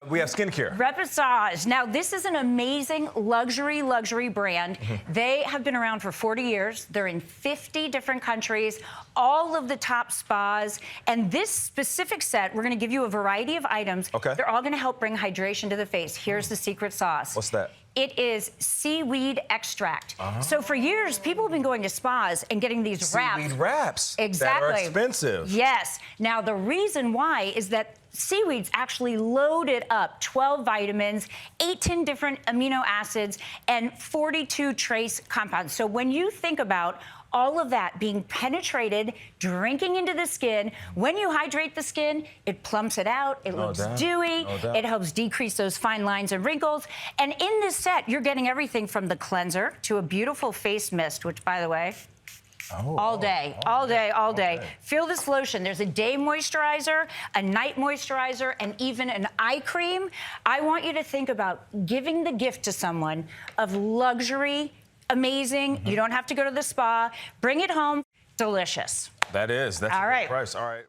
We have skincare. Repêchage. Now, this is an amazing luxury brand. They have been around for 40 years. They're in 50 different countries, all of the top spas. And this specific set, we're going to give you a variety of items. Okay. They're all going to help bring hydration to the face. Here's the secret sauce. What's that? It is seaweed extract. So for years, people have been going to spas and getting these wraps. Seaweed wraps. Exactly. That are expensive. Yes. Now, the reason why is that seaweed's actually loaded up 12 vitamins, 18 different amino acids, and 42 trace compounds. So when you think about all of that being penetrated, drinking into the skin, when you hydrate the skin, it plumps it out, it looks dewy, it helps decrease those fine lines and wrinkles. And in this set, you're getting everything from the cleanser to a beautiful face mist, which, by the way, all day. Feel this lotion. There's a day moisturizer, a night moisturizer, and even an eye cream. I want you to think about giving the gift to someone of luxury, amazing. You don't have to go to the spa. Bring it home. Delicious. That's all a right. good price. All right.